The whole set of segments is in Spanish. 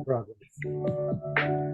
Progress.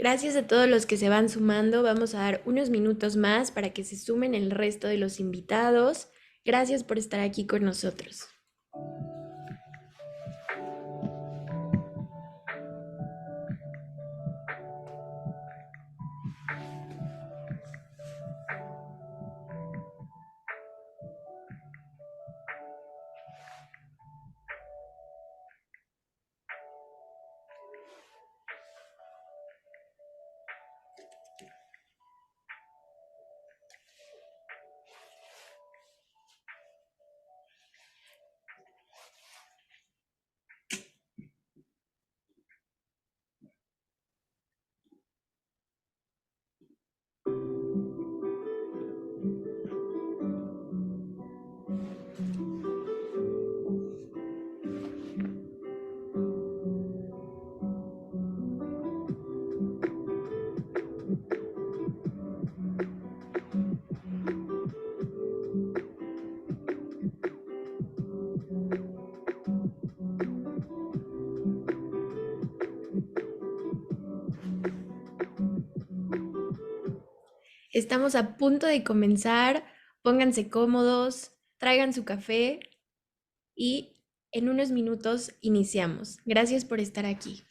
Gracias a todos los que se van sumando. Vamos a dar unos minutos más para que se sumen el resto de los invitados. Gracias por estar aquí con nosotros. Estamos a punto de comenzar. Pónganse cómodos, traigan su café y en unos minutos iniciamos. Gracias por estar aquí.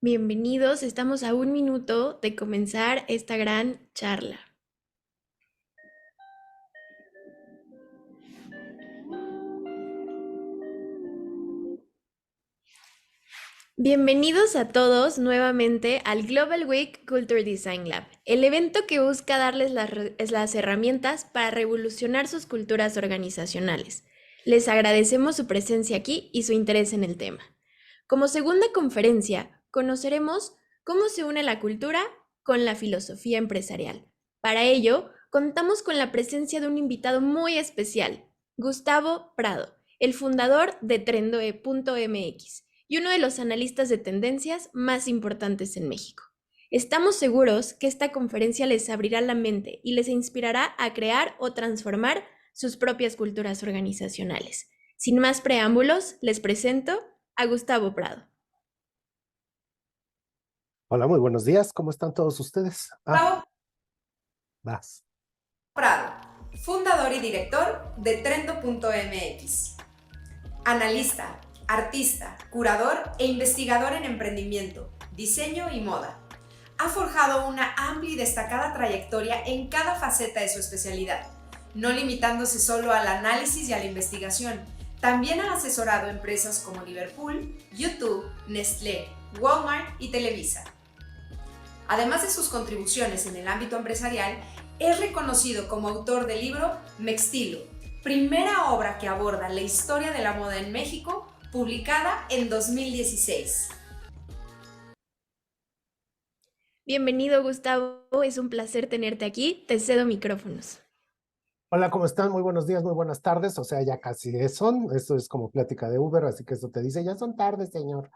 Bienvenidos, estamos a un minuto de comenzar esta gran charla. Bienvenidos a todos nuevamente al Global Week Culture Design Lab, el evento que busca darles las herramientas para revolucionar sus culturas organizacionales. Les agradecemos su presencia aquí y su interés en el tema. Como segunda conferencia, conoceremos cómo se une la cultura con la filosofía empresarial. Para ello, contamos con la presencia de un invitado muy especial, Gustavo Prado, el fundador de Trendoe.mx y uno de los analistas de tendencias más importantes en México. Estamos seguros que esta conferencia les abrirá la mente y les inspirará a crear o transformar sus propias culturas organizacionales. Sin más preámbulos, les presento a Gustavo Prado. Hola, muy buenos días. ¿Cómo están todos ustedes? Gustavo Vas. Prado, fundador y director de Trendo.mx. Analista, artista, curador e investigador en emprendimiento, diseño y moda. Ha forjado una amplia y destacada trayectoria en cada faceta de su especialidad, no limitándose solo al análisis y a la investigación. También ha asesorado empresas como Liverpool, YouTube, Nestlé, Walmart y Televisa. Además de sus contribuciones en el ámbito empresarial, es reconocido como autor del libro Mextilo, primera obra que aborda la historia de la moda en México, publicada en 2016. Bienvenido, Gustavo. Es un placer tenerte aquí. Te cedo micrófonos. Hola, ¿cómo están? Muy buenos días, muy buenas tardes. O sea, ya casi son. Esto es como plática de Uber, así que eso te dice, ya son tardes, señor.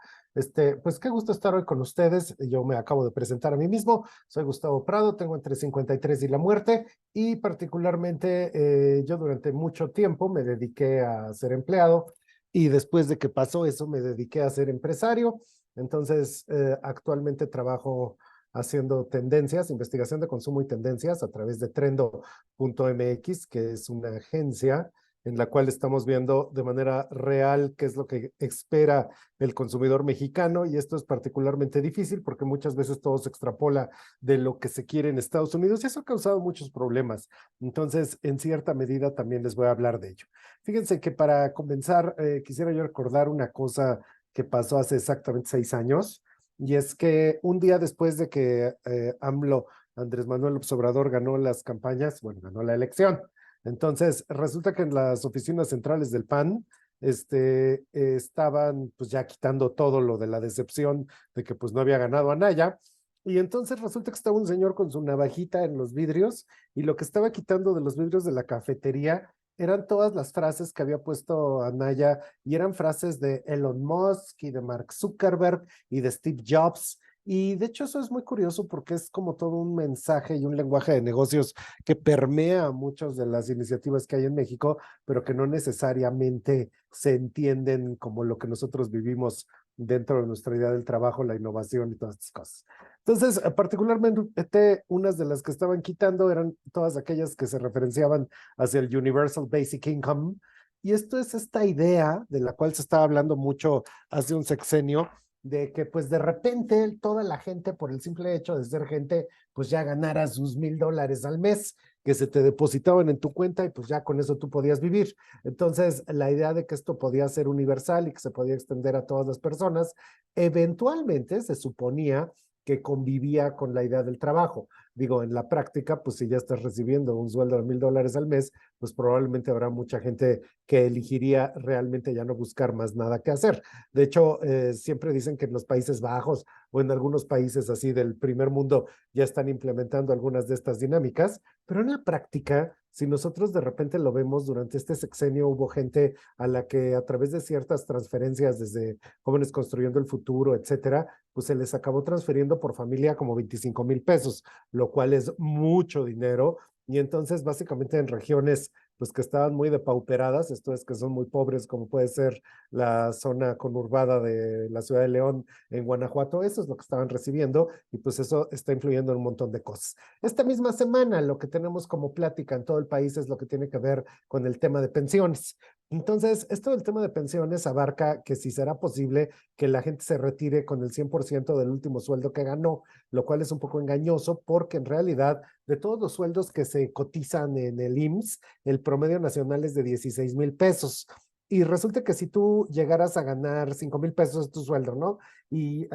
Pues qué gusto estar hoy con ustedes. Yo me acabo de presentar a mí mismo. Soy Gustavo Prado, tengo entre 53 y la muerte, y particularmente yo durante mucho tiempo me dediqué a ser empleado, y después de que pasó eso me dediqué a ser empresario. Entonces, actualmente trabajo haciendo tendencias, investigación de consumo y tendencias a través de Trendo.mx, que es una agencia en la cual estamos viendo de manera real qué es lo que espera el consumidor mexicano, y esto es particularmente difícil porque muchas veces todo se extrapola de lo que se quiere en Estados Unidos, y eso ha causado muchos problemas. Entonces, en cierta medida también les voy a hablar de ello. Fíjense que para comenzar, quisiera yo recordar una cosa que pasó hace exactamente 6 años. Y es que un día después de que Andrés Manuel López Obrador, ganó las campañas, bueno, ganó la elección. Entonces, resulta que en las oficinas centrales del PAN estaban pues ya quitando todo lo de la decepción de que pues no había ganado Anaya. Y entonces resulta que estaba un señor con su navajita en los vidrios, y lo que estaba quitando de los vidrios de la cafetería eran todas las frases que había puesto Anaya, y eran frases de Elon Musk y de Mark Zuckerberg y de Steve Jobs. Y de hecho eso es muy curioso porque es como todo un mensaje y un lenguaje de negocios que permea muchas de las iniciativas que hay en México, pero que no necesariamente se entienden como lo que nosotros vivimos dentro de nuestra idea del trabajo, la innovación y todas estas cosas. Entonces, particularmente, unas de las que estaban quitando eran todas aquellas que se referenciaban hacia el Universal Basic Income. Y esto es esta idea de la cual se estaba hablando mucho hace un sexenio, de que pues de repente toda la gente, por el simple hecho de ser gente, pues ya ganara sus $1,000 al mes que se te depositaban en tu cuenta, y pues ya con eso tú podías vivir. Entonces, la idea de que esto podía ser universal y que se podía extender a todas las personas, eventualmente se suponía que convivía con la idea del trabajo. Digo, en la práctica, pues si ya estás recibiendo un sueldo de $1,000 al mes, pues probablemente habrá mucha gente que elegiría realmente ya no buscar más nada que hacer. De hecho, siempre dicen que en los Países Bajos o en algunos países así del primer mundo ya están implementando algunas de estas dinámicas, pero en la práctica, si nosotros de repente lo vemos, durante este sexenio hubo gente a la que a través de ciertas transferencias desde Jóvenes Construyendo el Futuro, etcétera, pues se les acabó transfiriendo por familia como 25,000 pesos, lo cual es mucho dinero. Y entonces básicamente en regiones pues que estaban muy depauperadas, esto es que son muy pobres, como puede ser la zona conurbada de la ciudad de León en Guanajuato, eso es lo que estaban recibiendo, y pues eso está influyendo en un montón de cosas. Esta misma semana lo que tenemos como plática en todo el país es lo que tiene que ver con el tema de pensiones. Entonces, esto del tema de pensiones abarca que si será posible que la gente se retire con el 100% del último sueldo que ganó, lo cual es un poco engañoso porque en realidad de todos los sueldos que se cotizan en el IMSS, el promedio nacional es de 16,000 pesos. Y resulta que si tú llegaras a ganar 5,000 pesos es tu sueldo, ¿no? Y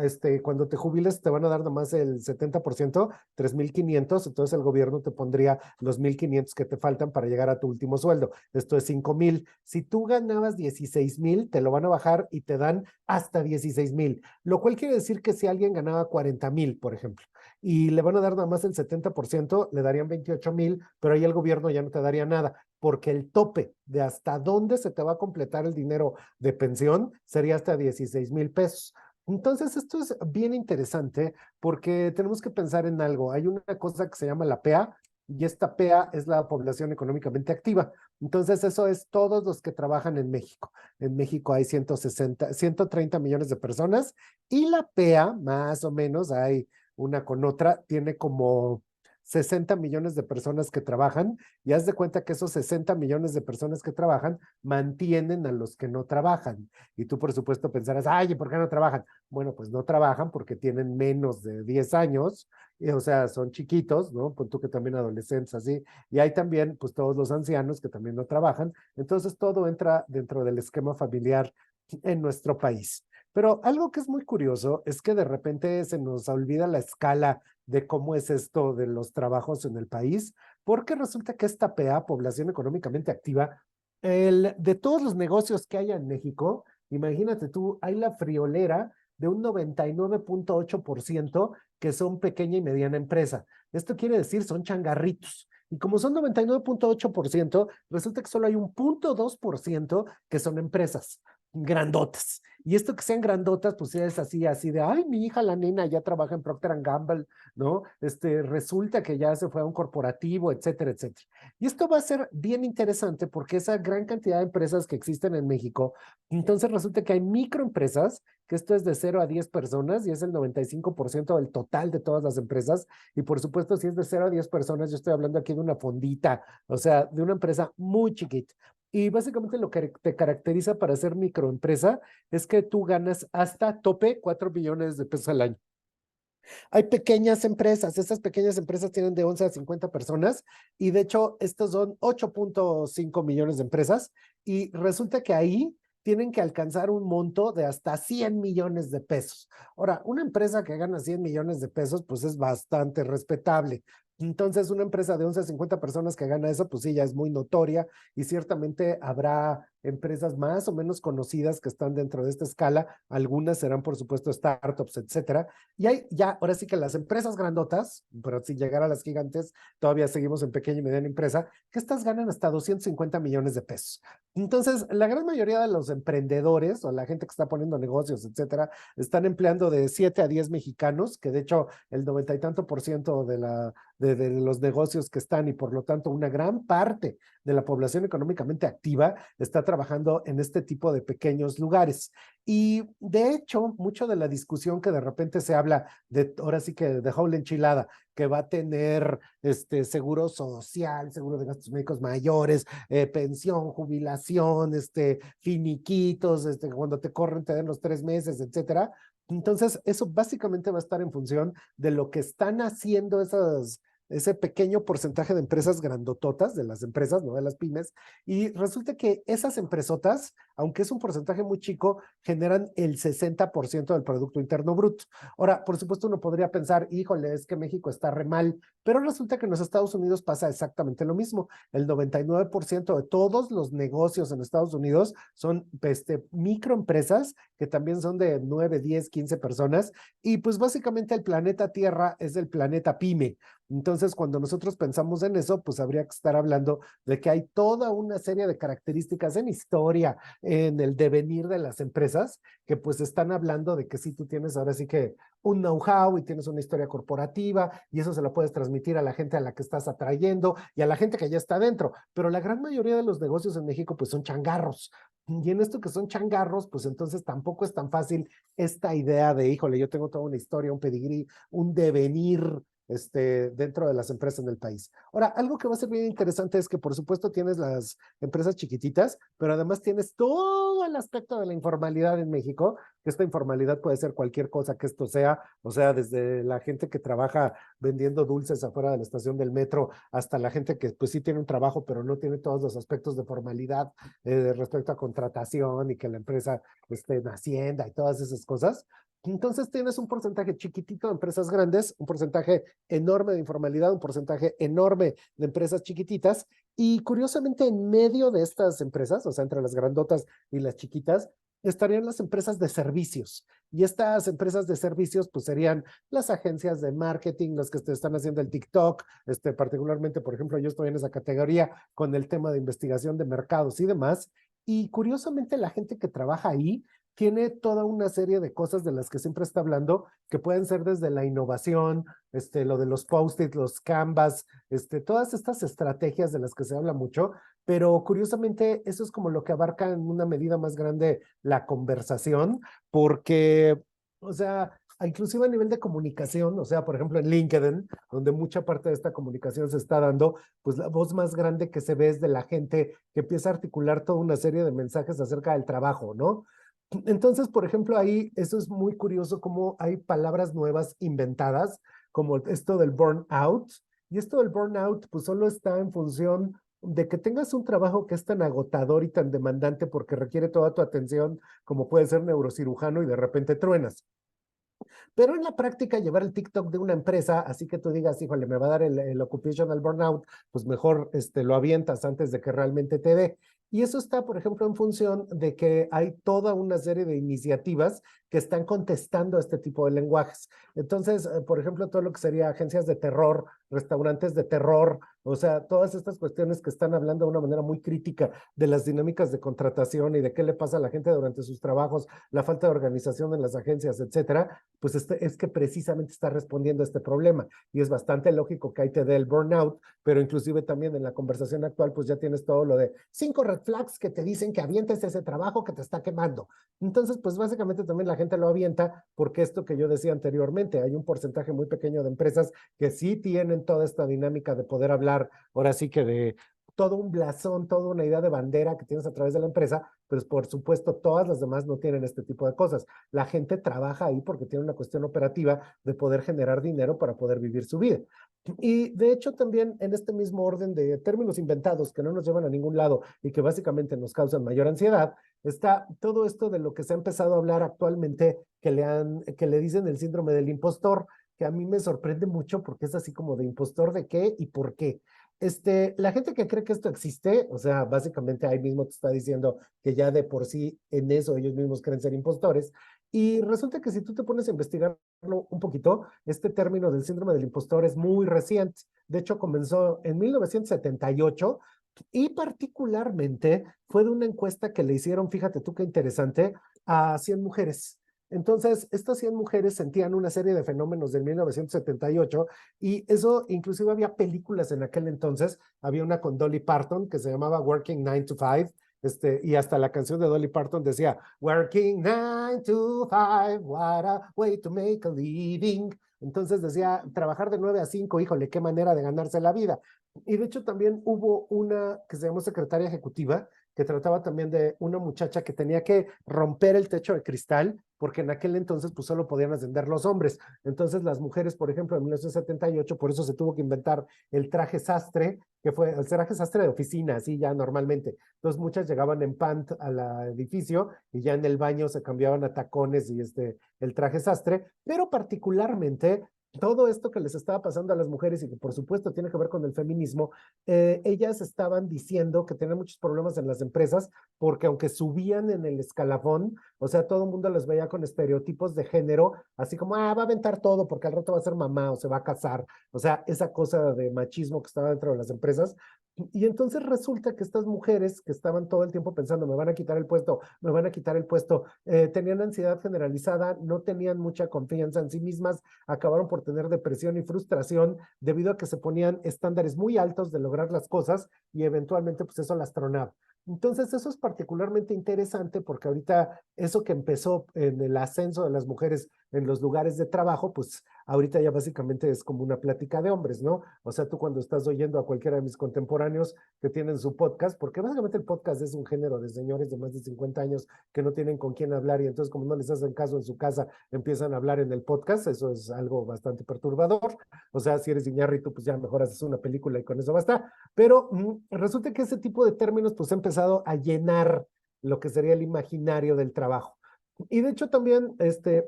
cuando te jubiles te van a dar nomás el 70%, 3,500, entonces el gobierno te pondría los 1,500 que te faltan para llegar a tu último sueldo. Esto es 5,000. Si tú ganabas 16,000, te lo van a bajar y te dan hasta 16,000, lo cual quiere decir que si alguien ganaba 40,000, por ejemplo, y le van a dar nada más el 70%, le darían 28,000, pero ahí el gobierno ya no te daría nada, porque el tope de hasta dónde se te va a completar el dinero de pensión sería hasta 16,000 pesos. Entonces, esto es bien interesante porque tenemos que pensar en algo. Hay una cosa que se llama la PEA, y esta PEA es la población económicamente activa. Entonces, eso es todos los que trabajan en México. En México hay 130 millones de personas y la PEA, más o menos, hay una con otra, tiene como 60 millones de personas que trabajan y haz de cuenta que esos 60 millones de personas que trabajan mantienen a los que no trabajan. Y tú, por supuesto, pensarás, ay, ¿y por qué no trabajan? Bueno, pues no trabajan porque tienen menos de 10 años, o sea, son chiquitos, ¿no? Pues tú que también adolescentes, así. Y hay también, pues todos los ancianos que también no trabajan. Entonces, todo entra dentro del esquema familiar en nuestro país. Pero algo que es muy curioso es que de repente se nos olvida la escala de cómo es esto de los trabajos en el país, porque resulta que esta PA, población económicamente activa, de todos los negocios que hay en México, imagínate tú, hay la friolera de un 99.8% que son pequeña y mediana empresa. Esto quiere decir, son changarritos. Y como son 99.8%, resulta que solo hay un 0.2% que son empresas grandotas. Y esto que sean grandotas, pues es así de, ay, mi hija, la nena, ya trabaja en Procter Gamble, ¿no? Resulta que ya se fue a un corporativo, etcétera, etcétera. Y esto va a ser bien interesante porque esa gran cantidad de empresas que existen en México, entonces resulta que hay microempresas, que esto es de 0 a 10 personas y es el 95% del total de todas las empresas. Y por supuesto, si es de 0 a 10 personas, yo estoy hablando aquí de una fondita, o sea, de una empresa muy chiquita. Y básicamente lo que te caracteriza para ser microempresa es que tú ganas hasta tope 4 millones de pesos al año. Hay pequeñas empresas, estas pequeñas empresas tienen de 11 a 50 personas y de hecho estos son 8.5 millones de empresas y resulta que ahí tienen que alcanzar un monto de hasta 100 millones de pesos. Ahora, una empresa que gana 100 millones de pesos, pues es bastante respetable. Entonces, una empresa de 11 a 50 personas que gana eso, pues sí, ya es muy notoria y ciertamente habrá empresas más o menos conocidas que están dentro de esta escala. Algunas serán, por supuesto, startups, etcétera. Y hay ya, ahora sí que las empresas grandotas, pero sin llegar a las gigantes, todavía seguimos en pequeña y mediana empresa, que estas ganan hasta 250 millones de pesos. Entonces, la gran mayoría de los emprendedores o la gente que está poniendo negocios, etcétera, están empleando de 7 a 10 mexicanos, que de hecho el 90 y tanto por ciento de los negocios que están y por lo tanto una gran parte de la población económicamente activa está trabajando en este tipo de pequeños lugares. Y de hecho, mucho de la discusión que de repente se habla de, ahora sí que de whole enchilada, que va a tener seguro social, seguro de gastos médicos mayores, pensión, jubilación, finiquitos, cuando te corren te den los 3 meses, etcétera. Entonces, eso básicamente va a estar en función de lo que están haciendo ese pequeño porcentaje de empresas grandototas, de las empresas, no de las pymes, y resulta que esas empresotas, aunque es un porcentaje muy chico, generan el 60% del Producto Interno Bruto. Ahora, por supuesto, uno podría pensar, híjole, es que México está re mal, pero resulta que en los Estados Unidos pasa exactamente lo mismo. El 99% de todos los negocios en Estados Unidos son microempresas que también son de 9, 10, 15 personas, y pues básicamente el planeta Tierra es el planeta pyme. Entonces, cuando nosotros pensamos en eso, pues habría que estar hablando de que hay toda una serie de características en historia, en el devenir de las empresas, que pues están hablando de que si tú tienes ahora sí que un know-how y tienes una historia corporativa y eso se lo puedes transmitir a la gente a la que estás atrayendo y a la gente que ya está dentro. Pero la gran mayoría de los negocios en México pues son changarros. Y en esto que son changarros, pues entonces tampoco es tan fácil esta idea de, híjole, yo tengo toda una historia, un pedigrí, un devenir dentro de las empresas en el país. Ahora, algo que va a ser bien interesante es que por supuesto tienes las empresas chiquititas, pero además tienes todo el aspecto de la informalidad en México, que esta informalidad puede ser cualquier cosa que esto sea, o sea, desde la gente que trabaja vendiendo dulces afuera de la estación del metro, hasta la gente que pues sí tiene un trabajo, pero no tiene todos los aspectos de formalidad respecto a contratación y que la empresa esté en Hacienda y todas esas cosas. Entonces tienes un porcentaje chiquitito de empresas grandes, un porcentaje enorme de informalidad, un porcentaje enorme de empresas chiquititas y curiosamente en medio de estas empresas, o sea, entre las grandotas y las chiquitas, estarían las empresas de servicios. Y estas empresas de servicios, pues serían las agencias de marketing, las que te están haciendo el TikTok, particularmente, por ejemplo, yo estoy en esa categoría con el tema de investigación de mercados y demás. Y curiosamente la gente que trabaja ahí tiene toda una serie de cosas de las que siempre está hablando, que pueden ser desde la innovación, lo de los post-it, los canvas, todas estas estrategias de las que se habla mucho, pero curiosamente eso es como lo que abarca en una medida más grande la conversación, porque, o sea, inclusive a nivel de comunicación, o sea, por ejemplo en LinkedIn, donde mucha parte de esta comunicación se está dando, pues la voz más grande que se ve es de la gente que empieza a articular toda una serie de mensajes acerca del trabajo, ¿no? Entonces, por ejemplo, ahí eso es muy curioso cómo hay palabras nuevas inventadas, como esto del burnout. Y esto del burnout, pues solo está en función de que tengas un trabajo que es tan agotador y tan demandante porque requiere toda tu atención, como puede ser neurocirujano y de repente truenas. Pero en la práctica, llevar el TikTok de una empresa, así que tú digas, híjole, me va a dar el occupational burnout, pues mejor lo avientas antes de que realmente te dé. Y eso está, por ejemplo, en función de que hay toda una serie de iniciativas que están contestando a este tipo de lenguajes. Entonces, por ejemplo, todo lo que sería agencias de terror, restaurantes de terror, o sea, todas estas cuestiones que están hablando de una manera muy crítica de las dinámicas de contratación y de qué le pasa a la gente durante sus trabajos, la falta de organización en las agencias, etcétera, pues es que precisamente está respondiendo a este problema. Y es bastante lógico que ahí te dé el burnout, pero inclusive también en la conversación actual, pues ya tienes todo lo de 5 red flags que te dicen que avientes ese trabajo que te está quemando. Entonces, pues básicamente también la gente lo avienta porque esto que yo decía anteriormente, hay un porcentaje muy pequeño de empresas que sí tienen toda esta dinámica de poder hablar, ahora sí que de todo un blasón, toda una idea de bandera que tienes a través de la empresa, pues por supuesto todas las demás no tienen este tipo de cosas. La gente trabaja ahí porque tiene una cuestión operativa de poder generar dinero para poder vivir su vida. Y de hecho también en este mismo orden de términos inventados que no nos llevan a ningún lado y que básicamente nos causan mayor ansiedad, está todo esto de lo que se ha empezado a hablar actualmente que le dicen el síndrome del impostor, que a mí me sorprende mucho porque es así como de impostor de qué y por qué. La gente que cree que esto existe, o sea, básicamente ahí mismo te está diciendo que ya de por sí en eso ellos mismos creen ser impostores. Y resulta que si tú te pones a investigarlo un poquito, este término del síndrome del impostor es muy reciente. De hecho, comenzó en 1978 y particularmente fue de una encuesta que le hicieron, fíjate tú qué interesante, a 100 mujeres. Entonces, estas 100 mujeres sentían una serie de fenómenos del 1978 y eso, inclusive había películas en aquel entonces, había una con Dolly Parton que se llamaba Working 9 to 5, y hasta la canción de Dolly Parton decía, Working 9 to 5, what a way to make a living. Entonces decía, trabajar de 9 a 5, híjole, qué manera de ganarse la vida. Y de hecho también hubo una que se llamó secretaria ejecutiva, que trataba también de una muchacha que tenía que romper el techo de cristal, porque en aquel entonces pues solo podían ascender los hombres. Entonces las mujeres, por ejemplo, en 1978, por eso se tuvo que inventar el traje sastre, que fue el traje sastre de oficina, así ya normalmente. Entonces muchas llegaban en pant al edificio y ya en el baño se cambiaban a tacones y el traje sastre, pero particularmente todo esto que les estaba pasando a las mujeres y que por supuesto tiene que ver con el feminismo, ellas estaban diciendo que tenían muchos problemas en las empresas porque aunque subían en el escalafón, o sea, todo el mundo les veía con estereotipos de género, así como, va a aventar todo porque al rato va a ser mamá o se va a casar, o sea, esa cosa de machismo que estaba dentro de las empresas. Y entonces resulta que estas mujeres que estaban todo el tiempo pensando, me van a quitar el puesto, me van a quitar el puesto, tenían ansiedad generalizada, no tenían mucha confianza en sí mismas, acabaron por tener depresión y frustración debido a que se ponían estándares muy altos de lograr las cosas y eventualmente pues eso las tronaba. Entonces eso es particularmente interesante porque ahorita eso que empezó en el ascenso de las mujeres en los lugares de trabajo, pues ahorita ya básicamente es como una plática de hombres, ¿no? O sea, tú cuando estás oyendo a cualquiera de mis contemporáneos que tienen su podcast, porque básicamente el podcast es un género de señores de más de 50 años que no tienen con quién hablar y entonces como no les hacen caso en su casa, empiezan a hablar en el podcast, eso es algo bastante perturbador. O sea, si eres Iñárritu, pues ya mejor haces una película y con eso basta. Pero resulta que ese tipo de términos pues ha empezado a llenar lo que sería el imaginario del trabajo. Y de hecho también,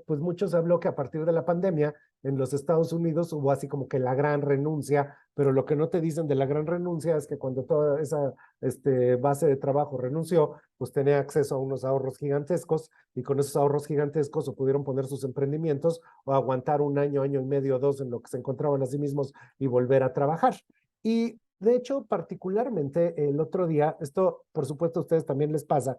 pues muchos habló que a partir de la pandemia en los Estados Unidos hubo así como que la gran renuncia, pero lo que no te dicen de la gran renuncia es que cuando toda esa base de trabajo renunció, pues tenía acceso a unos ahorros gigantescos y con esos ahorros gigantescos o pudieron poner sus emprendimientos o aguantar un año, año y medio, dos en lo que se encontraban a sí mismos y volver a trabajar. Y de hecho, particularmente el otro día, esto por supuesto a ustedes también les pasa,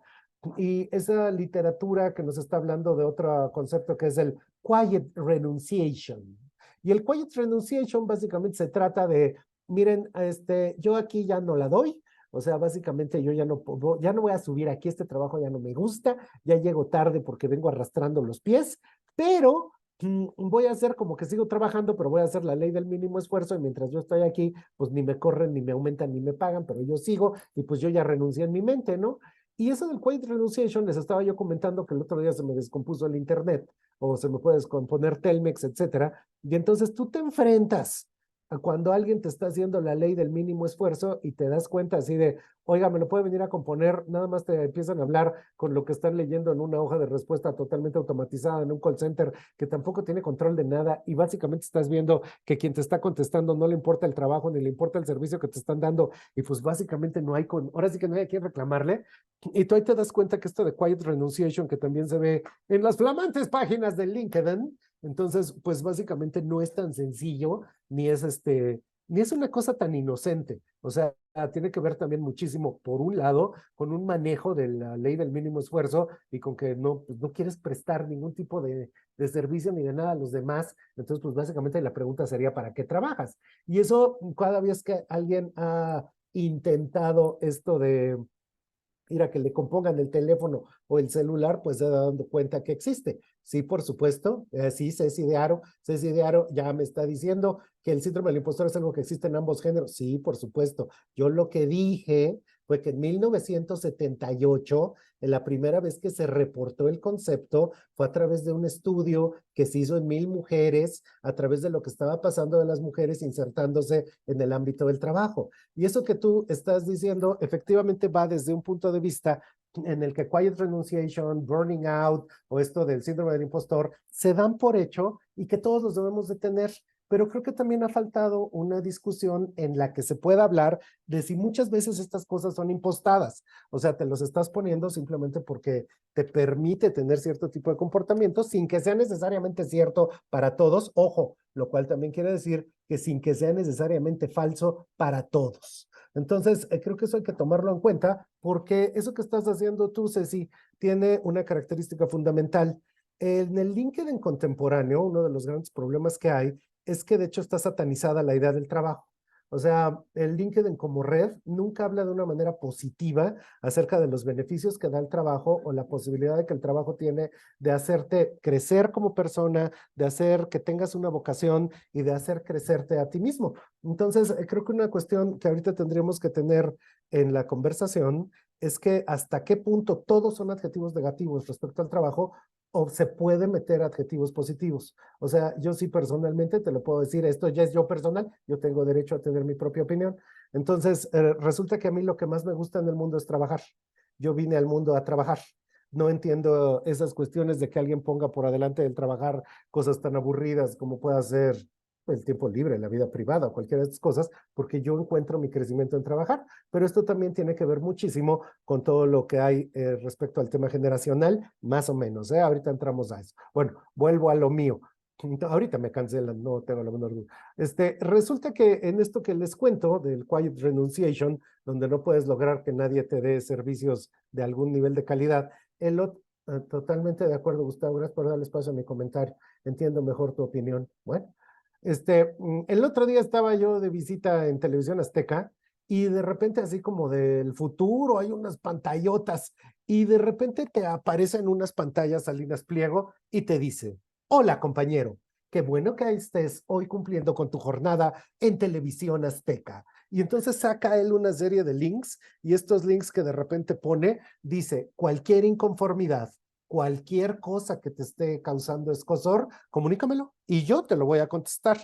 Y esa literatura que nos está hablando de otro concepto que es el quiet renunciation. Y el quiet renunciation básicamente se trata de, miren, yo aquí ya no la doy, o sea, básicamente yo ya no voy a subir aquí, este trabajo ya no me gusta, ya llego tarde porque vengo arrastrando los pies, pero voy a hacer como que sigo trabajando, pero voy a hacer la ley del mínimo esfuerzo y mientras yo estoy aquí, pues ni me corren, ni me aumentan, ni me pagan, pero yo sigo y pues yo ya renuncié en mi mente, ¿no? Y eso del quiet renunciation, les estaba yo comentando que el otro día se me descompuso el internet o se me puede descomponer Telmex, etcétera. Y entonces tú te enfrentas a cuando alguien te está haciendo la ley del mínimo esfuerzo y te das cuenta así de, oiga, me lo puede venir a componer, nada más te empiezan a hablar con lo que están leyendo en una hoja de respuesta totalmente automatizada en un call center que tampoco tiene control de nada y básicamente estás viendo que quien te está contestando no le importa el trabajo ni le importa el servicio que te están dando y pues básicamente ahora sí que no hay a quien reclamarle. Y tú ahí te das cuenta que esto de quiet renunciation, que también se ve en las flamantes páginas de LinkedIn, entonces, pues básicamente no es tan sencillo, ni es una cosa tan inocente. O sea, tiene que ver también muchísimo, por un lado, con un manejo de la ley del mínimo esfuerzo y con que pues no quieres prestar ningún tipo de servicio ni de nada a los demás. Entonces, pues básicamente la pregunta sería, ¿para qué trabajas? Y eso, cada vez que alguien ha intentado esto de ir a que le compongan el teléfono o el celular, pues se da dando cuenta que existe. Sí, por supuesto, sí, Ceci de Aro ya me está diciendo que el síndrome del impostor es algo que existe en ambos géneros. Sí, por supuesto. Yo lo que dije fue que en 1978, en la primera vez que se reportó el concepto, fue a través de un estudio que se hizo en 1,000 mujeres, a través de lo que estaba pasando de las mujeres insertándose en el ámbito del trabajo. Y eso que tú estás diciendo, efectivamente va desde un punto de vista en el que quiet renunciation, burning out o esto del síndrome del impostor se dan por hecho y que todos los debemos de tener. Pero creo que también ha faltado una discusión en la que se pueda hablar de si muchas veces estas cosas son impostadas. O sea, te los estás poniendo simplemente porque te permite tener cierto tipo de comportamiento sin que sea necesariamente cierto para todos. Ojo, lo cual también quiere decir que sin que sea necesariamente falso para todos. Entonces, creo que eso hay que tomarlo en cuenta porque eso que estás haciendo tú, Ceci, tiene una característica fundamental. En el LinkedIn contemporáneo, uno de los grandes problemas que hay es que de hecho está satanizada la idea del trabajo. O sea, el LinkedIn como red nunca habla de una manera positiva acerca de los beneficios que da el trabajo o la posibilidad de que el trabajo tiene de hacerte crecer como persona, de hacer que tengas una vocación y de hacer crecerte a ti mismo. Entonces, creo que una cuestión que ahorita tendríamos que tener en la conversación es que hasta qué punto todos son adjetivos negativos respecto al trabajo o se puede meter adjetivos positivos. O sea, yo sí personalmente te lo puedo decir, esto ya es yo personal, yo tengo derecho a tener mi propia opinión. Entonces, resulta que a mí lo que más me gusta en el mundo es trabajar. Yo vine al mundo a trabajar. No entiendo esas cuestiones de que alguien ponga por adelante del trabajar cosas tan aburridas como pueda ser el tiempo libre, la vida privada o cualquiera de estas cosas, porque yo encuentro mi crecimiento en trabajar. Pero esto también tiene que ver muchísimo con todo lo que hay respecto al tema generacional, más o menos. Ahorita entramos a eso. Bueno, vuelvo a lo mío. Ahorita me cancelan, no tengo la menor duda. Resulta que en esto que les cuento del quiet renunciation, donde no puedes lograr que nadie te dé servicios de algún nivel de calidad, totalmente de acuerdo, Gustavo, gracias por darle espacio a mi comentario. Entiendo mejor tu opinión. Bueno, el otro día estaba yo de visita en Televisión Azteca y de repente así como del futuro hay unas pantallotas y de repente te aparecen unas pantallas Salinas Pliego y te dice, hola compañero, qué bueno que estés hoy cumpliendo con tu jornada en Televisión Azteca. Y entonces saca él una serie de links y estos links que de repente pone, dice, cualquier inconformidad, cualquier cosa que te esté causando escozor, comunícamelo y yo te lo voy a contestar.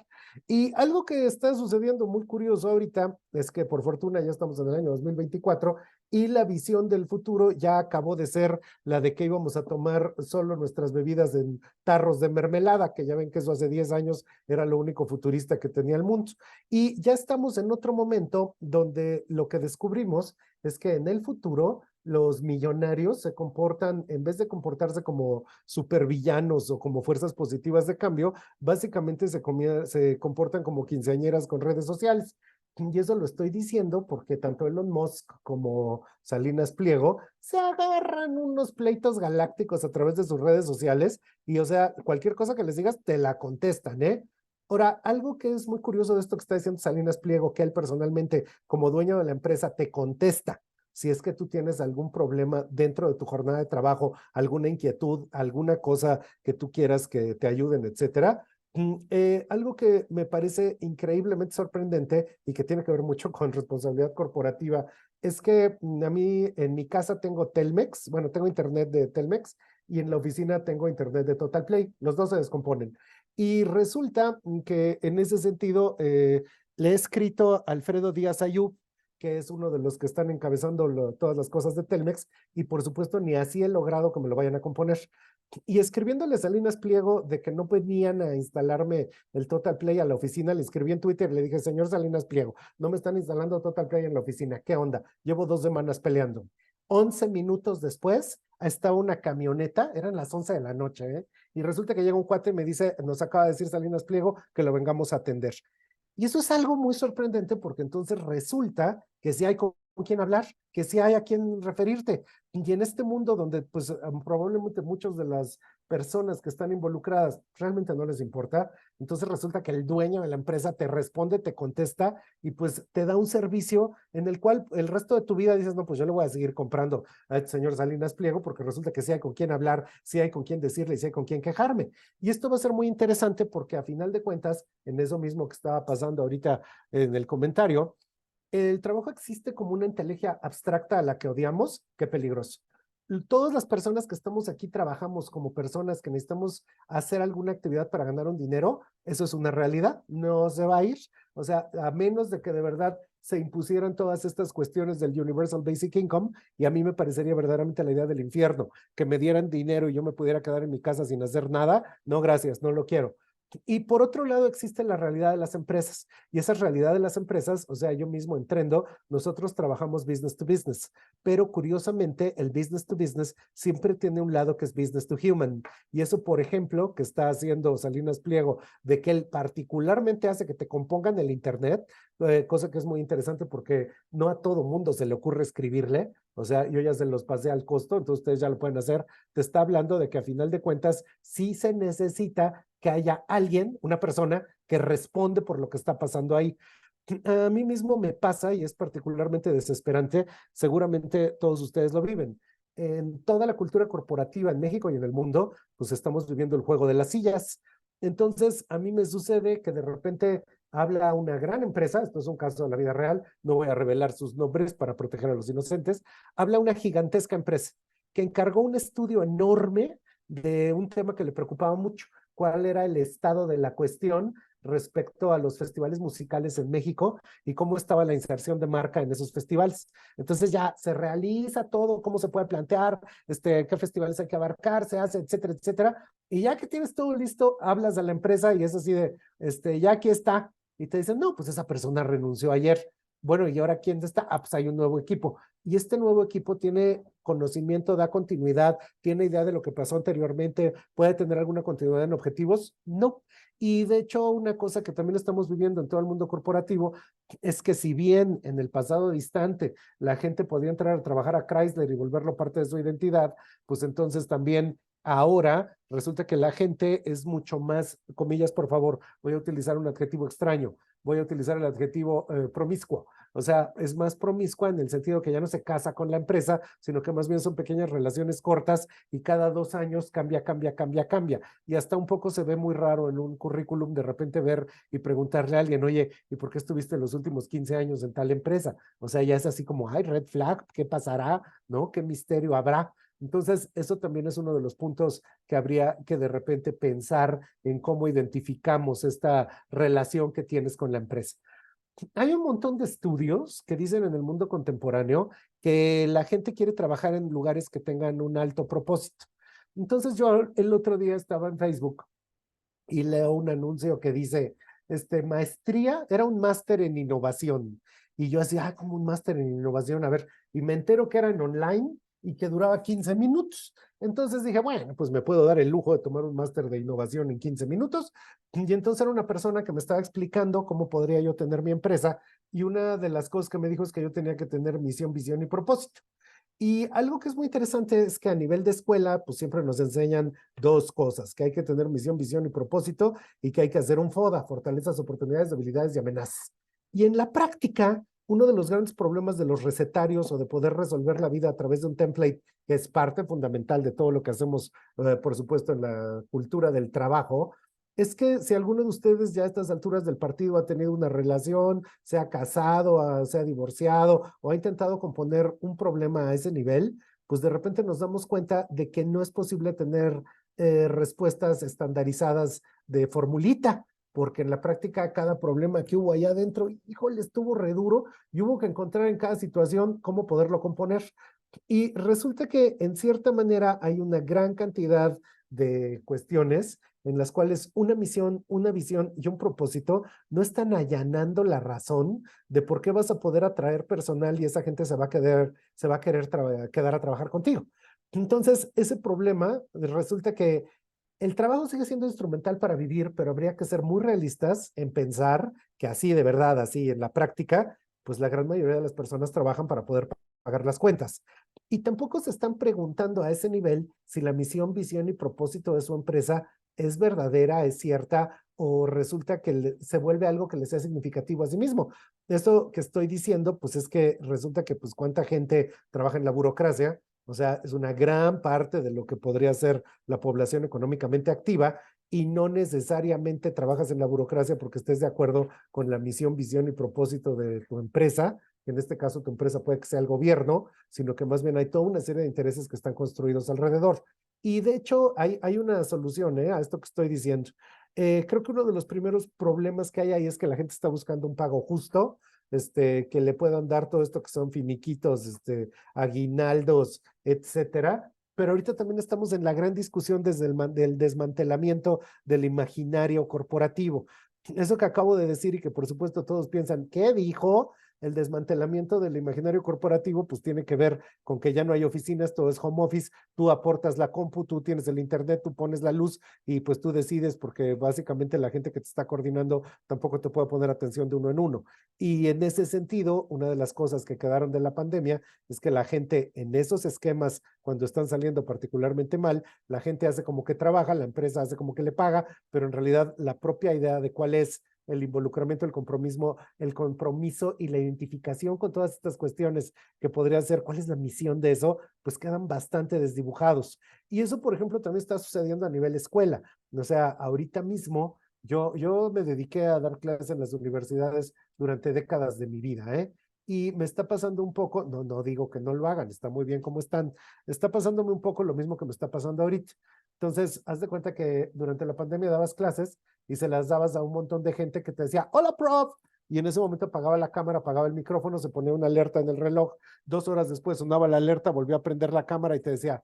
Y algo que está sucediendo muy curioso ahorita es que por fortuna ya estamos en el año 2024 y la visión del futuro ya acabó de ser la de que íbamos a tomar solo nuestras bebidas en tarros de mermelada, que ya ven que eso hace 10 años era lo único futurista que tenía el mundo. Y ya estamos en otro momento donde lo que descubrimos es que en el futuro los millonarios se comportan, en vez de comportarse como supervillanos o como fuerzas positivas de cambio, básicamente se comportan como quinceañeras con redes sociales. Y eso lo estoy diciendo porque tanto Elon Musk como Salinas Pliego se agarran unos pleitos galácticos a través de sus redes sociales y, o sea, cualquier cosa que les digas te la contestan, ¿eh? Ahora, algo que es muy curioso de esto que está diciendo Salinas Pliego, que él personalmente, como dueño de la empresa, te contesta. Si es que tú tienes algún problema dentro de tu jornada de trabajo, alguna inquietud, alguna cosa que tú quieras que te ayuden, etcétera. Algo que me parece increíblemente sorprendente y que tiene que ver mucho con responsabilidad corporativa es que a mí en mi casa tengo Telmex, bueno, tengo internet de Telmex y en la oficina tengo internet de Total Play, los dos se descomponen. Y resulta que en ese sentido le he escrito a Alfredo Díaz Ayub, que es uno de los que están encabezando todas las cosas de Telmex, y por supuesto ni así he logrado que me lo vayan a componer. Y escribiéndole a Salinas Pliego de que no venían a instalarme el Total Play a la oficina, le escribí en Twitter, le dije, señor Salinas Pliego, no me están instalando Total Play en la oficina, ¿qué onda? Llevo 2 semanas peleando. 11 minutos después, estaba una camioneta, eran las 11 de la noche, ¿eh? Y resulta que llega un cuate y me dice, nos acaba de decir Salinas Pliego que lo vengamos a atender. Y eso es algo muy sorprendente porque entonces resulta que sí hay con quién hablar, que sí hay a quién referirte. Y en este mundo donde pues probablemente muchas de las personas que están involucradas realmente no les importa, entonces resulta que el dueño de la empresa te responde, te contesta y pues te da un servicio en el cual el resto de tu vida dices, no, pues yo le voy a seguir comprando a este señor Salinas Pliego porque resulta que sí hay con quién hablar, sí hay con quién decirle y sí hay con quién quejarme. Y esto va a ser muy interesante porque a final de cuentas, en eso mismo que estaba pasando ahorita en el comentario, el trabajo existe como una inteligencia abstracta a la que odiamos, qué peligroso. Todas las personas que estamos aquí trabajamos como personas que necesitamos hacer alguna actividad para ganar un dinero, eso es una realidad, no se va a ir, o sea, a menos de que de verdad se impusieran todas estas cuestiones del Universal Basic Income, y a mí me parecería verdaderamente la idea del infierno, que me dieran dinero y yo me pudiera quedar en mi casa sin hacer nada, no gracias, no lo quiero. Y por otro lado existe la realidad de las empresas y esa realidad de las empresas, o sea, yo mismo en Trendo, nosotros trabajamos business to business, pero curiosamente el business to business siempre tiene un lado que es business to human y eso, por ejemplo, que está haciendo Salinas Pliego, de que él particularmente hace que te compongan el internet, cosa que es muy interesante porque no a todo mundo se le ocurre escribirle, o sea, yo ya se los pasé al costo, entonces ustedes ya lo pueden hacer, te está hablando de que a final de cuentas sí se necesita que haya alguien, una persona, que responde por lo que está pasando ahí. A mí mismo me pasa y es particularmente desesperante, seguramente todos ustedes lo viven. En toda la cultura corporativa en México y en el mundo, pues estamos viviendo el juego de las sillas. Entonces, a mí me sucede que de repente habla una gran empresa, esto es un caso de la vida real, no voy a revelar sus nombres para proteger a los inocentes, habla una gigantesca empresa que encargó un estudio enorme de un tema que le preocupaba mucho, cuál era el estado de la cuestión respecto a los festivales musicales en México y cómo estaba la inserción de marca en esos festivales. Entonces ya se realiza todo, cómo se puede plantear, qué festivales hay que abarcar, se hace, etcétera, etcétera. Y ya que tienes todo listo, hablas a la empresa y es así de, ya aquí está. Y te dicen, no, pues esa persona renunció ayer. Bueno, ¿y ahora quién está? Ah, pues hay un nuevo equipo. Y este nuevo equipo tiene conocimiento, da continuidad, tiene idea de lo que pasó anteriormente, puede tener alguna continuidad en objetivos. No. Y de hecho, una cosa que también estamos viviendo en todo el mundo corporativo es que si bien en el pasado distante la gente podía entrar a trabajar a Chrysler y volverlo parte de su identidad, pues entonces también ahora resulta que la gente es mucho más, comillas, por favor, voy a utilizar un adjetivo extraño, voy a utilizar el adjetivo promiscuo. O sea, es más promiscua en el sentido que ya no se casa con la empresa, sino que más bien son pequeñas relaciones cortas y cada 2 años cambia, cambia, cambia, cambia. Y hasta un poco se ve muy raro en un currículum de repente ver y preguntarle a alguien, oye, ¿y por qué estuviste los últimos 15 años en tal empresa? O sea, ya es así como, ay, red flag, ¿qué pasará? ¿No? ¿Qué misterio habrá? Entonces, eso también es uno de los puntos que habría que de repente pensar en cómo identificamos esta relación que tienes con la empresa. Hay un montón de estudios que dicen en el mundo contemporáneo que la gente quiere trabajar en lugares que tengan un alto propósito. Entonces yo el otro día estaba en Facebook y leo un anuncio que dice, maestría, era un máster en innovación. Y yo así, como un máster en innovación, a ver, y me entero que era en online y que duraba 15 minutos. Entonces dije, bueno, pues me puedo dar el lujo de tomar un máster de innovación en 15 minutos. Y entonces era una persona que me estaba explicando cómo podría yo tener mi empresa y una de las cosas que me dijo es que yo tenía que tener misión, visión y propósito. Y algo que es muy interesante es que a nivel de escuela, pues siempre nos enseñan dos cosas, que hay que tener misión, visión y propósito y que hay que hacer un FODA, fortalezas, oportunidades, debilidades y amenazas. Y en la práctica, uno de los grandes problemas de los recetarios o de poder resolver la vida a través de un template, que es parte fundamental de todo lo que hacemos, por supuesto, en la cultura del trabajo, es que si alguno de ustedes ya a estas alturas del partido ha tenido una relación, se ha casado, se ha divorciado o ha intentado componer un problema a ese nivel, pues de repente nos damos cuenta de que no es posible tener respuestas estandarizadas de formulita, porque en la práctica cada problema que hubo allá adentro, híjole, estuvo re duro y hubo que encontrar en cada situación cómo poderlo componer. Y resulta que en cierta manera hay una gran cantidad de cuestiones en las cuales una misión, una visión y un propósito no están allanando la razón de por qué vas a poder atraer personal y esa gente se va a querer quedar a trabajar contigo. Entonces, ese problema resulta que el trabajo sigue siendo instrumental para vivir, pero habría que ser muy realistas en pensar que así de verdad, así en la práctica, pues la gran mayoría de las personas trabajan para poder pagar las cuentas. Y tampoco se están preguntando a ese nivel si la misión, visión y propósito de su empresa es verdadera, es cierta, o resulta que se vuelve algo que les sea significativo a sí mismo. Esto que estoy diciendo, pues es que resulta que pues cuánta gente trabaja en la burocracia, o sea, es una gran parte de lo que podría ser la población económicamente activa y no necesariamente trabajas en la burocracia porque estés de acuerdo con la misión, visión y propósito de tu empresa. En este caso, tu empresa puede que sea el gobierno, sino que más bien hay toda una serie de intereses que están construidos alrededor. Y de hecho, hay una solución a esto que estoy diciendo. Creo que uno de los primeros problemas que hay ahí es que la gente está buscando un pago justo, que le puedan dar todo esto que son finiquitos, aguinaldos, etcétera. Pero ahorita también estamos en la gran discusión desde del desmantelamiento del imaginario corporativo. Eso que acabo de decir y que por supuesto todos piensan, ¿qué dijo? El desmantelamiento del imaginario corporativo pues tiene que ver con que ya no hay oficinas, todo es home office, tú aportas la compu, tú tienes el internet, tú pones la luz y pues tú decides porque básicamente la gente que te está coordinando tampoco te puede poner atención de uno en uno. Y en ese sentido, una de las cosas que quedaron de la pandemia es que la gente en esos esquemas, cuando están saliendo particularmente mal, la gente hace como que trabaja, la empresa hace como que le paga, pero en realidad la propia idea de cuál es el involucramiento, el compromiso y la identificación con todas estas cuestiones que podría ser cuál es la misión de eso, pues quedan bastante desdibujados. Y eso, por ejemplo, también está sucediendo a nivel escuela. O sea, ahorita mismo yo me dediqué a dar clases en las universidades durante décadas de mi vida, ¿eh? Y me está pasando un poco, no digo que no lo hagan, está muy bien como están, está pasándome un poco lo mismo que me está pasando ahorita. Entonces, haz de cuenta que durante la pandemia dabas clases y se las dabas a un montón de gente que te decía, hola, prof, y en ese momento apagaba la cámara, apagaba el micrófono, se ponía una alerta en el reloj, 2 horas después sonaba la alerta, volvió a prender la cámara y te decía,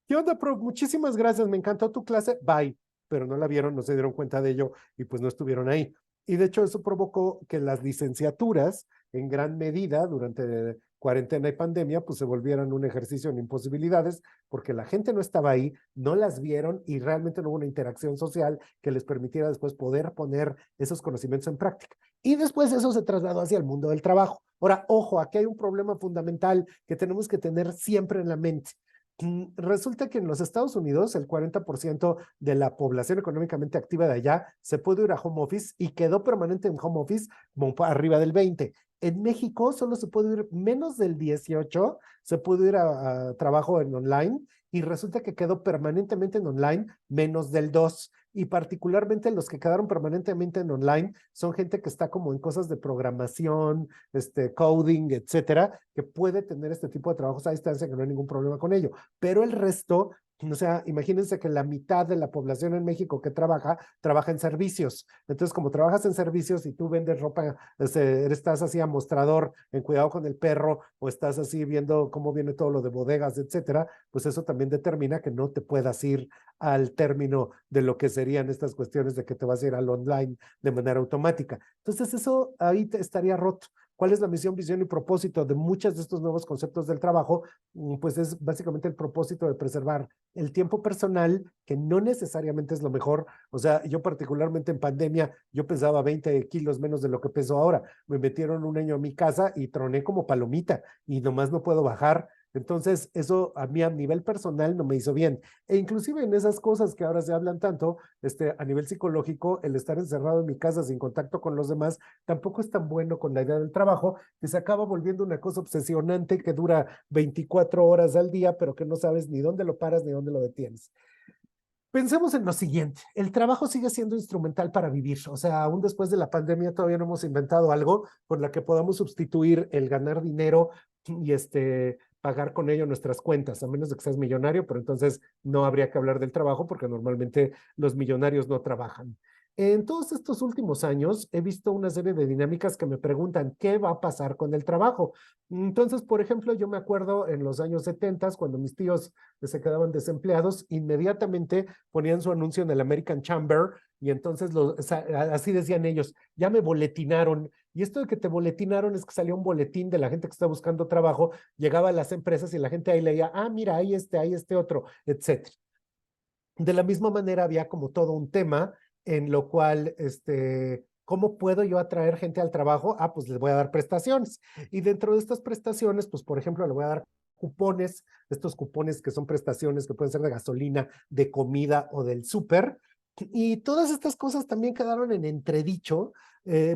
¿qué onda, prof? Muchísimas gracias, me encantó tu clase, bye. Pero no la vieron, no se dieron cuenta de ello y pues no estuvieron ahí. Y de hecho eso provocó que las licenciaturas en gran medida durante cuarentena y pandemia pues se volvieran un ejercicio en imposibilidades porque la gente no estaba ahí, no las vieron y realmente no hubo una interacción social que les permitiera después poder poner esos conocimientos en práctica. Y después eso se trasladó hacia el mundo del trabajo. Ahora, ojo, aquí hay un problema fundamental que tenemos que tener siempre en la mente. Resulta que en los Estados Unidos el 40% de la población económicamente activa de allá se puede ir a home office y quedó permanente en home office como arriba del 20%. En México solo se puede ir menos del 18%, se puede ir a trabajo en online y resulta que quedó permanentemente en online menos del 2%. Y particularmente los que quedaron permanentemente en online son gente que está como en cosas de programación, coding, etcétera, que puede tener este tipo de trabajos a distancia que no hay ningún problema con ello. Pero el resto, o sea, imagínense que la mitad de la población en México que trabaja en servicios. Entonces, como trabajas en servicios y tú vendes ropa, estás así a mostrador en cuidado con el perro o estás así viendo cómo viene todo lo de bodegas, etcétera, pues eso también determina que no te puedas ir al término de lo que serían estas cuestiones de que te vas a ir al online de manera automática. Entonces, eso ahí estaría roto. ¿Cuál es la misión, visión y propósito de muchos de estos nuevos conceptos del trabajo? Pues es básicamente el propósito de preservar el tiempo personal, que no necesariamente es lo mejor. O sea, yo particularmente en pandemia, yo pesaba 20 kilos menos de lo que peso ahora. Me metieron un año a mi casa y troné como palomita y nomás no puedo bajar. Entonces, eso a mí a nivel personal no me hizo bien. E inclusive en esas cosas que ahora se hablan tanto, a nivel psicológico, el estar encerrado en mi casa sin contacto con los demás, tampoco es tan bueno con la idea del trabajo, que se acaba volviendo una cosa obsesionante que dura 24 horas al día, pero que no sabes ni dónde lo paras ni dónde lo detienes. Pensemos en lo siguiente, el trabajo sigue siendo instrumental para vivir, o sea, aún después de la pandemia todavía no hemos inventado algo con la que podamos sustituir el ganar dinero y pagar con ello nuestras cuentas, a menos de que seas millonario, pero entonces no habría que hablar del trabajo porque normalmente los millonarios no trabajan. En todos estos últimos años he visto una serie de dinámicas que me preguntan qué va a pasar con el trabajo. Entonces, por ejemplo, yo me acuerdo en los años 70, cuando mis tíos se quedaban desempleados, inmediatamente ponían su anuncio en el American Chamber y entonces así decían ellos, ya me boletinaron. Y esto de que te boletinaron es que salía un boletín de la gente que está buscando trabajo, llegaba a las empresas y la gente ahí leía, ah, mira, hay este otro, etcétera. De la misma manera había como todo un tema en lo cual, ¿cómo puedo yo atraer gente al trabajo? Ah, pues les voy a dar prestaciones. Y dentro de estas prestaciones, pues por ejemplo, le voy a dar cupones, estos cupones que son prestaciones que pueden ser de gasolina, de comida o del súper. Y todas estas cosas también quedaron en entredicho,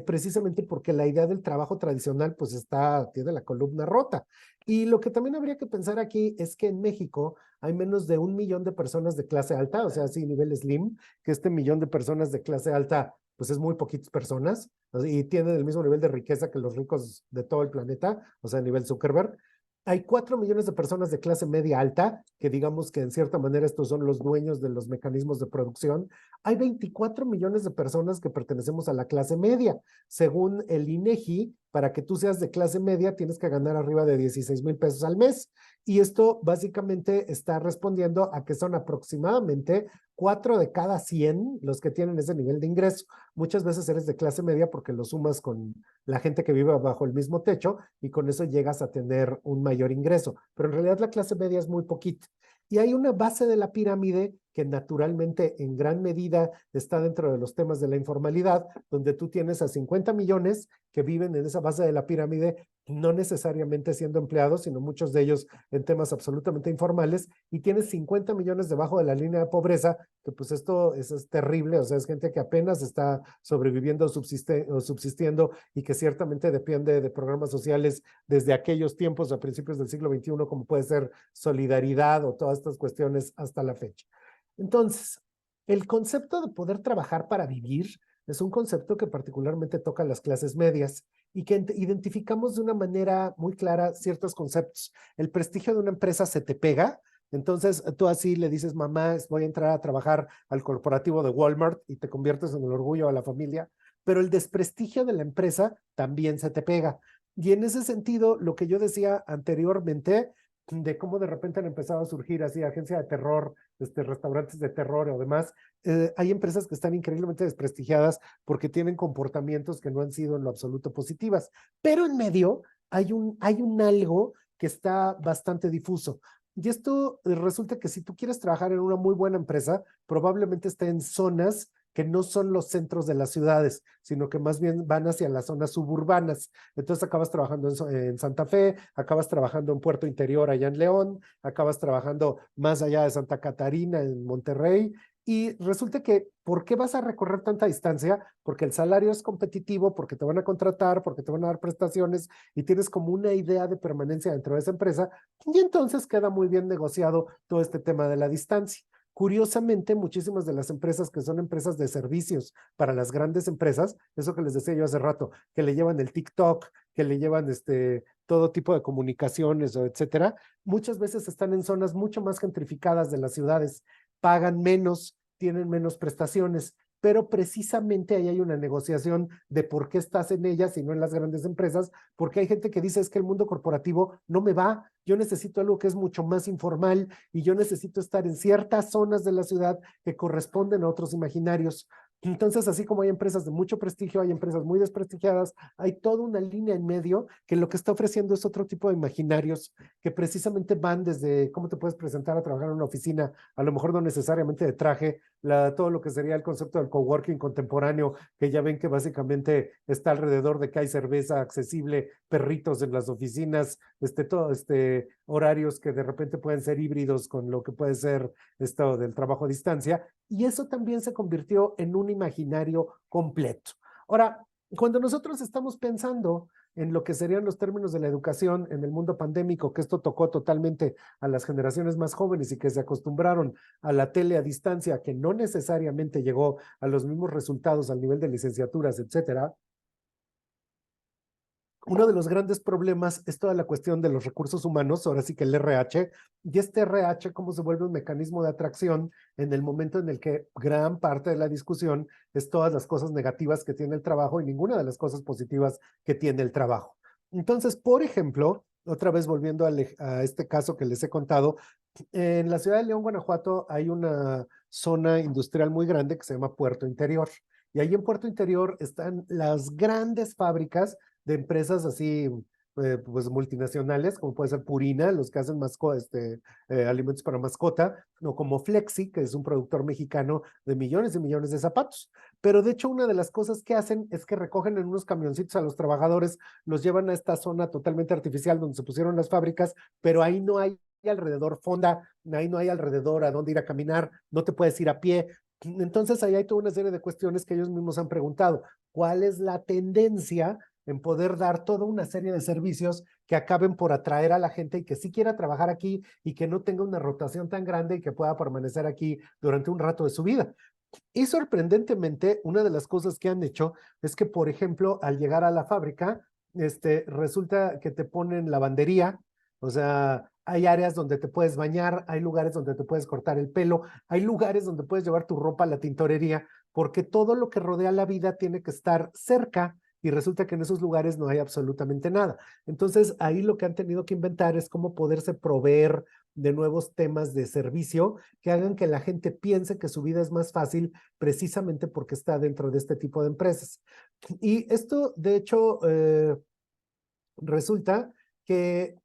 precisamente porque la idea del trabajo tradicional pues tiene la columna rota. Y lo que también habría que pensar aquí es que en México hay menos de 1 millón de personas de clase alta, o sea, así nivel slim, que 1 millón de personas de clase alta pues es muy poquitas personas y tienen el mismo nivel de riqueza que los ricos de todo el planeta, o sea, a nivel Zuckerberg. Hay 4 millones de personas de clase media alta, que digamos que en cierta manera estos son los dueños de los mecanismos de producción. Hay 24 millones de personas que pertenecemos a la clase media. Según el INEGI, para que tú seas de clase media tienes que ganar arriba de 16,000 pesos al mes. Y esto básicamente está respondiendo a que son aproximadamente 4 de cada 100 los que tienen ese nivel de ingreso. Muchas veces eres de clase media porque lo sumas con la gente que vive bajo el mismo techo y con eso llegas a tener un mayor ingreso. Pero en realidad la clase media es muy poquita. Y hay una base de la pirámide que naturalmente en gran medida está dentro de los temas de la informalidad, donde tú tienes a 50 millones que viven en esa base de la pirámide, no necesariamente siendo empleados, sino muchos de ellos en temas absolutamente informales, y tienes 50 millones debajo de la línea de pobreza, que pues esto es terrible, o sea, es gente que apenas está sobreviviendo o subsistiendo y que ciertamente depende de programas sociales desde aquellos tiempos a principios del siglo XXI, como puede ser Solidaridad o todas estas cuestiones hasta la fecha. Entonces, el concepto de poder trabajar para vivir es un concepto que particularmente toca a las clases medias y que identificamos de una manera muy clara ciertos conceptos. El prestigio de una empresa se te pega, entonces tú así le dices, mamá, voy a entrar a trabajar al corporativo de Walmart y te conviertes en el orgullo de la familia, pero el desprestigio de la empresa también se te pega. Y en ese sentido, lo que yo decía anteriormente, de cómo de repente han empezado a surgir así agencias de terror, restaurantes de terror o demás, hay empresas que están increíblemente desprestigiadas porque tienen comportamientos que no han sido en lo absoluto positivas, pero en medio hay un algo que está bastante difuso. Y esto resulta que si tú quieres trabajar en una muy buena empresa, probablemente esté en zonas que no son los centros de las ciudades, sino que más bien van hacia las zonas suburbanas. Entonces acabas trabajando en Santa Fe, acabas trabajando en Puerto Interior allá en León, acabas trabajando más allá de Santa Catarina en Monterrey, y resulta que, ¿por qué vas a recorrer tanta distancia? Porque el salario es competitivo, porque te van a contratar, porque te van a dar prestaciones y tienes como una idea de permanencia dentro de esa empresa, y entonces queda muy bien negociado todo este tema de la distancia. Curiosamente, muchísimas de las empresas que son empresas de servicios para las grandes empresas, eso que les decía yo hace rato, que le llevan el TikTok, que le llevan todo tipo de comunicaciones o etcétera, muchas veces están en zonas mucho más gentrificadas de las ciudades, pagan menos, tienen menos prestaciones, pero precisamente ahí hay una negociación de por qué estás en ellas y no en las grandes empresas, porque hay gente que dice es que el mundo corporativo no me va, yo necesito algo que es mucho más informal y yo necesito estar en ciertas zonas de la ciudad que corresponden a otros imaginarios. Entonces, así como hay empresas de mucho prestigio, hay empresas muy desprestigiadas, hay toda una línea en medio que lo que está ofreciendo es otro tipo de imaginarios que precisamente van desde cómo te puedes presentar a trabajar en una oficina, a lo mejor no necesariamente de traje, todo lo que sería el concepto del coworking contemporáneo, que ya ven que básicamente está alrededor de que hay cerveza accesible, perritos en las oficinas, horarios que de repente pueden ser híbridos con lo que puede ser esto del trabajo a distancia, y eso también se convirtió en un imaginario completo. Ahora, cuando nosotros estamos pensando en lo que serían los términos de la educación en el mundo pandémico, que esto tocó totalmente a las generaciones más jóvenes y que se acostumbraron a la tele a distancia, que no necesariamente llegó a los mismos resultados al nivel de licenciaturas, etcétera. Uno de los grandes problemas es toda la cuestión de los recursos humanos, ahora sí que el RH, y este RH cómo se vuelve un mecanismo de atracción en el momento en el que gran parte de la discusión es todas las cosas negativas que tiene el trabajo y ninguna de las cosas positivas que tiene el trabajo. Entonces, por ejemplo, otra vez volviendo a este caso que les he contado, en la ciudad de León, Guanajuato, hay una zona industrial muy grande que se llama Puerto Interior. Y ahí en Puerto Interior están las grandes fábricas de empresas así, pues multinacionales, como puede ser Purina, los que hacen alimentos para mascota, o como Flexi, que es un productor mexicano de millones y millones de zapatos. Pero de hecho, una de las cosas que hacen es que recogen en unos camioncitos a los trabajadores, los llevan a esta zona totalmente artificial donde se pusieron las fábricas, pero ahí no hay alrededor fonda, ahí no hay alrededor a dónde ir a caminar, no te puedes ir a pie. Entonces ahí hay toda una serie de cuestiones que ellos mismos han preguntado. ¿Cuál es la tendencia en poder dar toda una serie de servicios que acaben por atraer a la gente y que sí quiera trabajar aquí y que no tenga una rotación tan grande y que pueda permanecer aquí durante un rato de su vida? Y sorprendentemente, una de las cosas que han hecho es que, por ejemplo, al llegar a la fábrica, resulta que te ponen lavandería, o sea, hay áreas donde te puedes bañar, hay lugares donde te puedes cortar el pelo, hay lugares donde puedes llevar tu ropa a la tintorería, porque todo lo que rodea la vida tiene que estar cerca y resulta que en esos lugares no hay absolutamente nada. Entonces, ahí lo que han tenido que inventar es cómo poderse proveer de nuevos temas de servicio que hagan que la gente piense que su vida es más fácil precisamente porque está dentro de este tipo de empresas. Y esto, de hecho, resulta que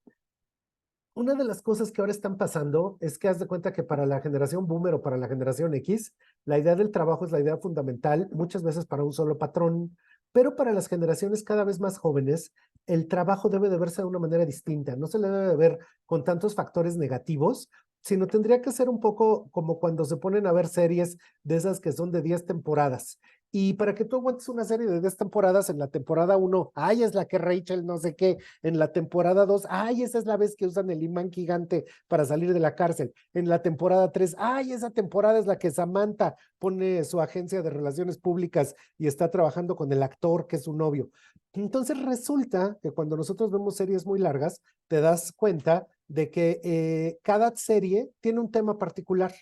una de las cosas que ahora están pasando es que haz de cuenta que para la generación boomer o para la generación X, la idea del trabajo es la idea fundamental, muchas veces para un solo patrón, pero para las generaciones cada vez más jóvenes, el trabajo debe de verse de una manera distinta, no se le debe de ver con tantos factores negativos, sino tendría que ser un poco como cuando se ponen a ver series de esas que son de 10 temporadas. Y para que tú aguantes una serie de 10 temporadas, en la temporada 1, ay, es la que Rachel no sé qué, en la temporada 2, ay, esa es la vez que usan el imán gigante para salir de la cárcel, en la temporada 3, ay, esa temporada es la que Samantha pone su agencia de relaciones públicas y está trabajando con el actor que es su novio. Entonces resulta que cuando nosotros vemos series muy largas, te das cuenta de que cada serie tiene un tema particular.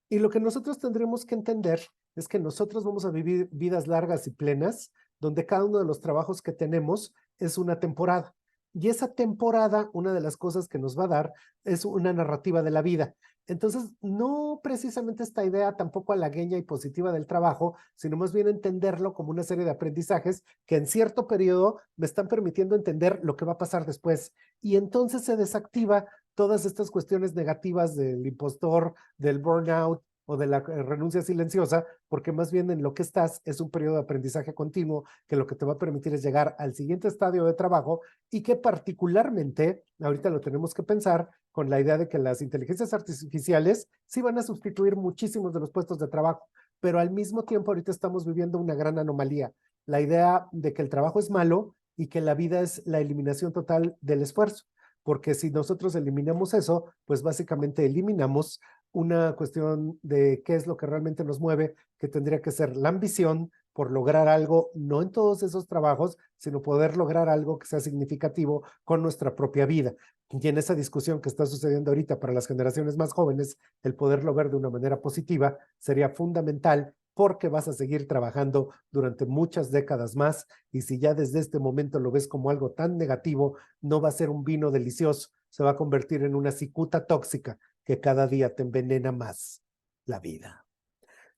Y lo que nosotros tendremos que entender es que nosotros vamos a vivir vidas largas y plenas, donde cada uno de los trabajos que tenemos es una temporada. Y esa temporada, una de las cosas que nos va a dar es una narrativa de la vida. Entonces, no precisamente esta idea tampoco halagueña y positiva del trabajo, sino más bien entenderlo como una serie de aprendizajes que en cierto periodo me están permitiendo entender lo que va a pasar después. Y entonces se desactiva todas estas cuestiones negativas del impostor, del burnout o de la renuncia silenciosa, porque más bien en lo que estás es un periodo de aprendizaje continuo que lo que te va a permitir es llegar al siguiente estadio de trabajo y que particularmente, ahorita lo tenemos que pensar con la idea de que las inteligencias artificiales sí van a sustituir muchísimos de los puestos de trabajo, pero al mismo tiempo ahorita estamos viviendo una gran anomalía, la idea de que el trabajo es malo y que la vida es la eliminación total del esfuerzo, porque si nosotros eliminamos eso, pues básicamente eliminamos una cuestión de qué es lo que realmente nos mueve, que tendría que ser la ambición por lograr algo, no en todos esos trabajos, sino poder lograr algo que sea significativo con nuestra propia vida. Y en esa discusión que está sucediendo ahorita para las generaciones más jóvenes, el poderlo ver de una manera positiva sería fundamental porque vas a seguir trabajando durante muchas décadas más y si ya desde este momento lo ves como algo tan negativo, no va a ser un vino delicioso, se va a convertir en una cicuta tóxica que cada día te envenena más la vida.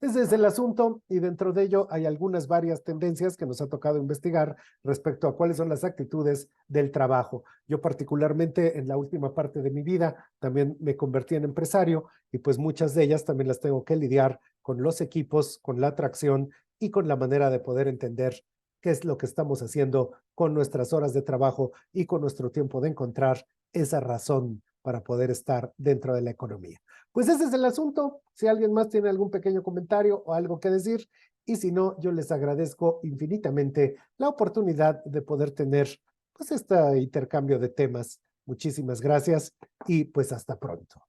Ese es el asunto y dentro de ello hay varias tendencias que nos ha tocado investigar respecto a cuáles son las actitudes del trabajo. Yo particularmente en la última parte de mi vida también me convertí en empresario y pues muchas de ellas también las tengo que lidiar con los equipos, con la atracción y con la manera de poder entender qué es lo que estamos haciendo con nuestras horas de trabajo y con nuestro tiempo de encontrar esa razón para poder estar dentro de la economía. Pues ese es el asunto. Si alguien más tiene algún pequeño comentario o algo que decir, y si no, yo les agradezco infinitamente la oportunidad de poder tener pues este intercambio de temas. Muchísimas gracias y pues hasta pronto.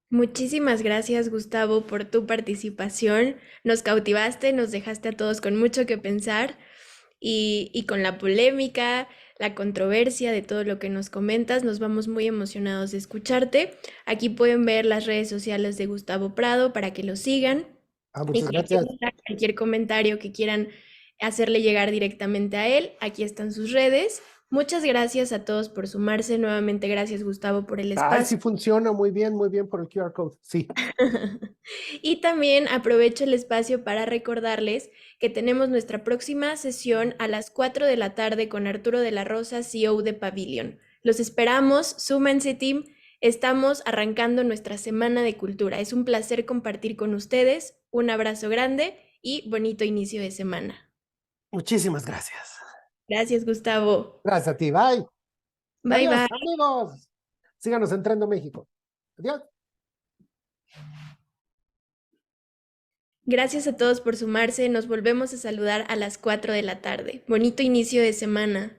Muchísimas gracias, Gustavo, por tu participación. Nos cautivaste, nos dejaste a todos con mucho que pensar y con la polémica, la controversia de todo lo que nos comentas. Nos vamos muy emocionados de escucharte. Aquí pueden ver las redes sociales de Gustavo Prado para que lo sigan. Y Muchas gracias. cualquier comentario que quieran hacerle llegar directamente a él, aquí están sus redes. Muchas gracias a todos por sumarse. Nuevamente, gracias, Gustavo, por el Sí espacio. funciona muy bien por el QR code. Sí. Y también aprovecho el espacio para recordarles que tenemos nuestra próxima sesión a las 4 de la tarde con Arturo de la Rosa, CEO de Pavilion. Los esperamos, súmense, team. Estamos arrancando nuestra Semana de Cultura. Es un placer compartir con ustedes. Un abrazo grande y bonito inicio de semana. Muchísimas gracias. Gracias, Gustavo. Gracias a ti. Bye. Bye, Adiós, bye. amigos. Síganos en Trendo México. Adiós. Gracias a todos por sumarse. Nos volvemos a saludar a las 4 de la tarde. Bonito inicio de semana.